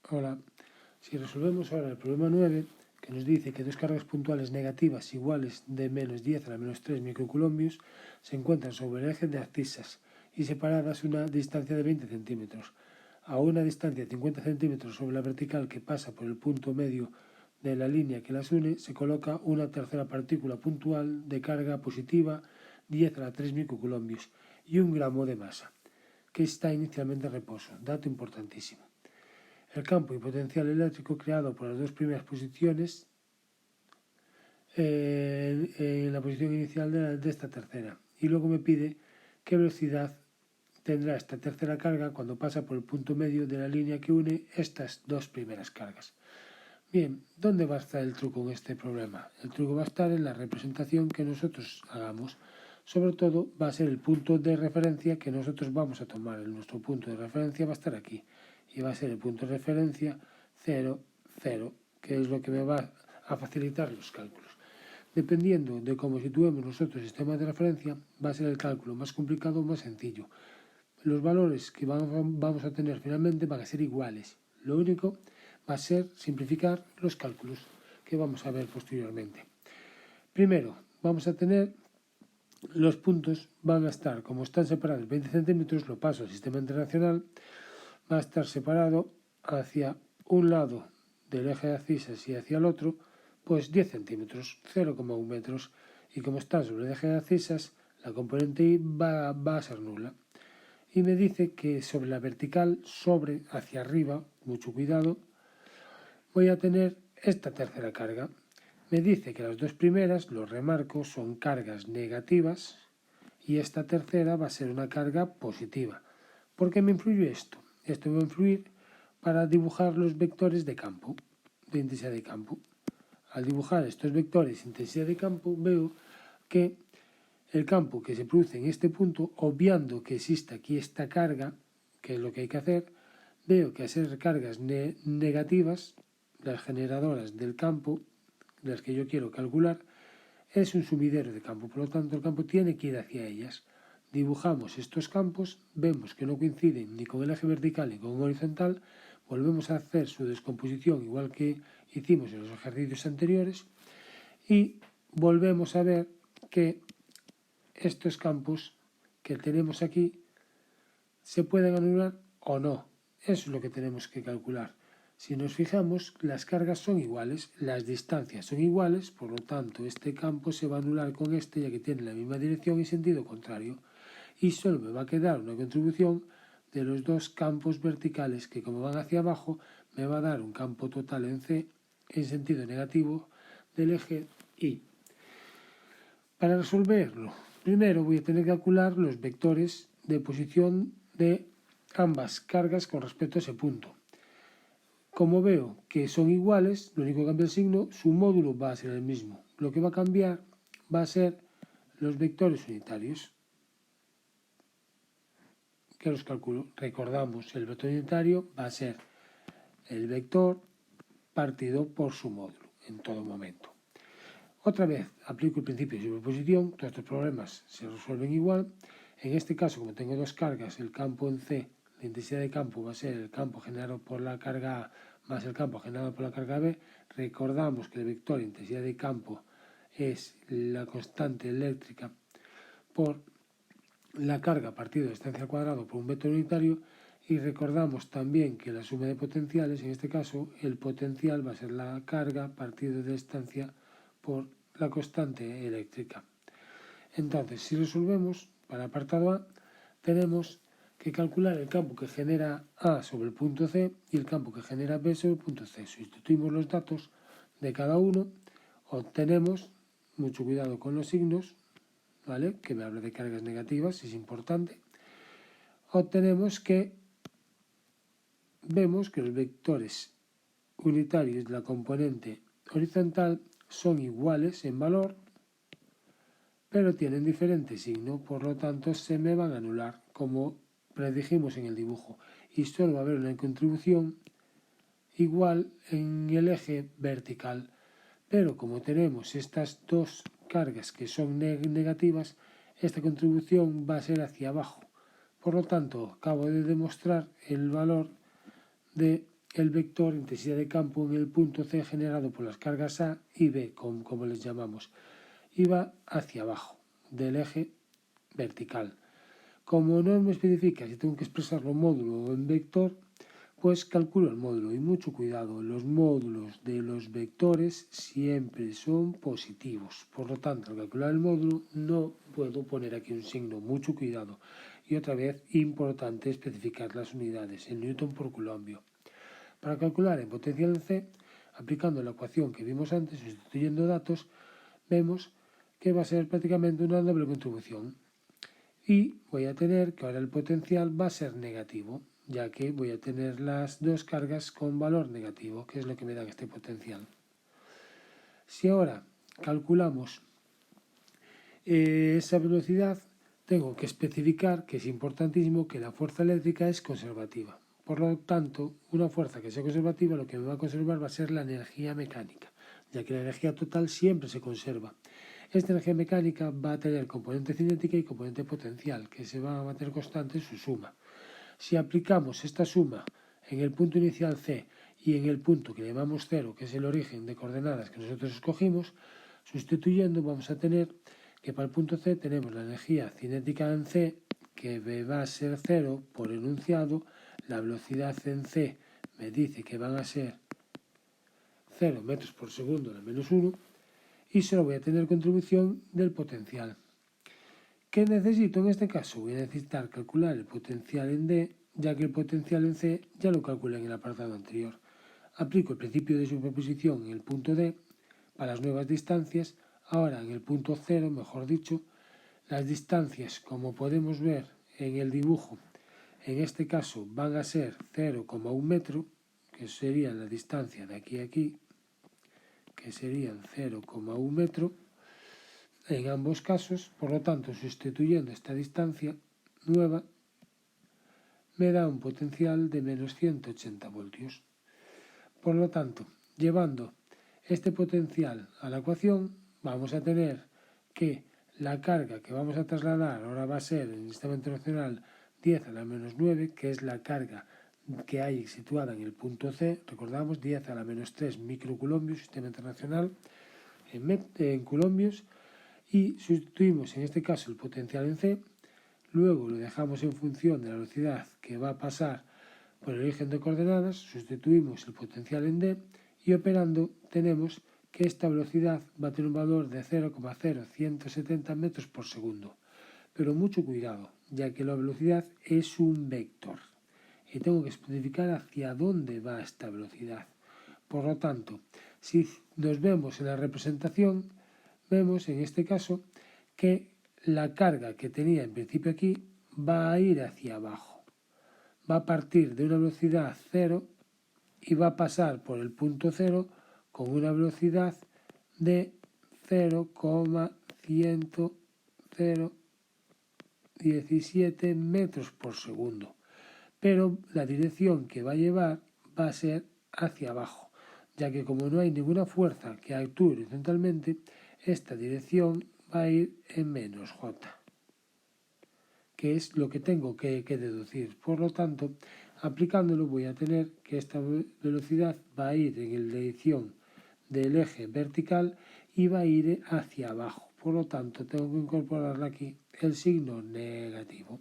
Hola, si resolvemos ahora el problema 9, que nos dice que dos cargas puntuales negativas iguales de menos 10 a la menos 3 microcoulombios se encuentran sobre el eje de abscisas y separadas una distancia de 20 centímetros. A una distancia de 50 centímetros sobre la vertical que pasa por el punto medio de la línea que las une, se coloca una tercera partícula puntual de carga positiva 10 a la 3 microcoulombios y 1 gramo de masa, que está inicialmente en reposo. Dato importantísimo. El campo y potencial eléctrico creado por las dos primeras posiciones en la posición inicial de esta tercera. Y luego me pide qué velocidad tendrá esta tercera carga cuando pasa por el punto medio de la línea que une estas dos primeras cargas. Bien, ¿dónde va a estar el truco en este problema? El truco va a estar en la representación que nosotros hagamos. Sobre todo va a ser el punto de referencia que nosotros vamos a tomar. Nuestro punto de referencia va a estar aquí. Y va a ser el punto de referencia 0, 0, que es lo que me va a facilitar los cálculos. Dependiendo de cómo situemos nosotros el sistema de referencia, va a ser el cálculo más complicado o más sencillo. Los valores que vamos a tener finalmente van a ser iguales. Lo único va a ser simplificar los cálculos que vamos a ver posteriormente. Primero, vamos a tener los puntos, van a estar, como están separados 20 centímetros, lo paso al sistema internacional, va a estar separado hacia un lado del eje de abscisas y hacia el otro, pues 10 centímetros, 0,1 metros, y como está sobre el eje de abscisas, la componente Y va a ser nula. Y me dice que sobre la vertical, sobre, hacia arriba, mucho cuidado, voy a tener esta tercera carga. Me dice que las dos primeras, lo remarco, son cargas negativas y esta tercera va a ser una carga positiva. ¿Por qué me influye esto? Esto me va a influir para dibujar los vectores de campo, de intensidad de campo. Al dibujar estos vectores de intensidad de campo veo que el campo que se produce en este punto, obviando que exista aquí esta carga, que es lo que hay que hacer, veo que al ser cargas negativas, las generadoras del campo, las que yo quiero calcular, es un sumidero de campo, por lo tanto el campo tiene que ir hacia ellas. Dibujamos estos campos, vemos que no coinciden ni con el eje vertical ni con el horizontal, volvemos a hacer su descomposición igual que hicimos en los ejercicios anteriores y volvemos a ver que estos campos que tenemos aquí se pueden anular o no. Eso es lo que tenemos que calcular. Si nos fijamos, las cargas son iguales, las distancias son iguales, por lo tanto este campo se va a anular con este ya que tiene la misma dirección y sentido contrario. Y solo me va a quedar una contribución de los dos campos verticales que como van hacia abajo me va a dar un campo total en C en sentido negativo del eje Y. Para resolverlo, primero voy a tener que calcular los vectores de posición de ambas cargas con respecto a ese punto. Como veo que son iguales, lo único que cambia el signo, su módulo va a ser el mismo. Lo que va a cambiar va a ser los vectores unitarios, que los calculo. Recordamos, el vector unitario va a ser el vector partido por su módulo en todo momento. Otra vez aplico el principio de superposición, todos estos problemas se resuelven igual. En este caso, como tengo dos cargas, el campo en C, la intensidad de campo va a ser el campo generado por la carga A más el campo generado por la carga B. Recordamos que el vector intensidad de campo es la constante eléctrica por la carga partido de distancia al cuadrado por un vector unitario. Y recordamos también que la suma de potenciales, en este caso el potencial va a ser la carga partido de distancia por la constante eléctrica. Entonces, si resolvemos para el apartado A, tenemos que calcular el campo que genera A sobre el punto C y el campo que genera B sobre el punto C. Sustituimos los datos de cada uno, obtenemos, mucho cuidado con los signos, ¿vale? Que me habla de cargas negativas, es importante. Obtenemos que vemos que los vectores unitarios de la componente horizontal son iguales en valor, pero tienen diferente signo, por lo tanto se me van a anular, como predijimos en el dibujo, y solo va a haber una contribución igual en el eje vertical. Pero como tenemos estas dos cargas que son negativas, esta contribución va a ser hacia abajo. Por lo tanto, acabo de demostrar el valor de el vector intensidad de campo en el punto C generado por las cargas A y B, como les llamamos, y va hacia abajo del eje vertical. Como no me especifica si tengo que expresarlo en módulo o en vector, pues calculo el módulo. Y mucho cuidado, los módulos de los vectores siempre son positivos. Por lo tanto, al calcular el módulo no puedo poner aquí un signo. Mucho cuidado. Y otra vez, importante especificar las unidades en Newton por Coulombio. Para calcular en potencial en C, aplicando la ecuación que vimos antes, sustituyendo datos, vemos que va a ser prácticamente una doble contribución. Y voy a tener que ahora el potencial va a ser negativo, ya que voy a tener las dos cargas con valor negativo, que es lo que me da este potencial. Si ahora calculamos esa velocidad, tengo que especificar que es importantísimo que la fuerza eléctrica es conservativa. Por lo tanto, una fuerza que sea conservativa lo que me va a conservar va a ser la energía mecánica, ya que la energía total siempre se conserva. Esta energía mecánica va a tener componente cinética y componente potencial, que se van a mantener constantes en su suma. Si aplicamos esta suma en el punto inicial C y en el punto que le llamamos 0, que es el origen de coordenadas que nosotros escogimos, sustituyendo vamos a tener que para el punto C tenemos la energía cinética en C, que va a ser 0 por enunciado. La velocidad en C me dice que van a ser 0 metros por segundo a la menos 1, y solo voy a tener contribución del potencial. ¿Qué necesito en este caso? Voy a necesitar calcular el potencial en D, ya que el potencial en C ya lo calculé en el apartado anterior. Aplico el principio de superposición en el punto D para las nuevas distancias. Ahora en el punto 0, mejor dicho, las distancias, como podemos ver en el dibujo, en este caso van a ser 0,1 metro, que sería la distancia de aquí a aquí, que serían 0,1 metro en ambos casos. Por lo tanto, sustituyendo esta distancia nueva, me da un potencial de menos 180 voltios. Por lo tanto, llevando este potencial a la ecuación, vamos a tener que la carga que vamos a trasladar ahora va a ser en el sistema internacional 10 a la menos 9, que es la carga que hay situada en el punto C. Recordamos, 10 a la menos 3 microcoulombios, sistema internacional en coulombios, y sustituimos en este caso el potencial en C. Luego lo dejamos en función de la velocidad que va a pasar por el origen de coordenadas, sustituimos el potencial en D y operando tenemos que esta velocidad va a tener un valor de 0,0170 metros por segundo. Pero mucho cuidado, ya que la velocidad es un vector y tengo que especificar hacia dónde va esta velocidad. Por lo tanto, si nos vemos en la representación, vemos en este caso que la carga que tenía en principio aquí va a ir hacia abajo. Va a partir de una velocidad 0 y va a pasar por el punto 0 con una velocidad de 0,10017 metros por segundo. Pero la dirección que va a llevar va a ser hacia abajo, ya que como no hay ninguna fuerza que actúe horizontalmente, esta dirección va a ir en menos j, que es lo que tengo que deducir. Por lo tanto, aplicándolo voy a tener que esta velocidad va a ir en la dirección del eje vertical y va a ir hacia abajo. Por lo tanto, tengo que incorporarle aquí el signo negativo.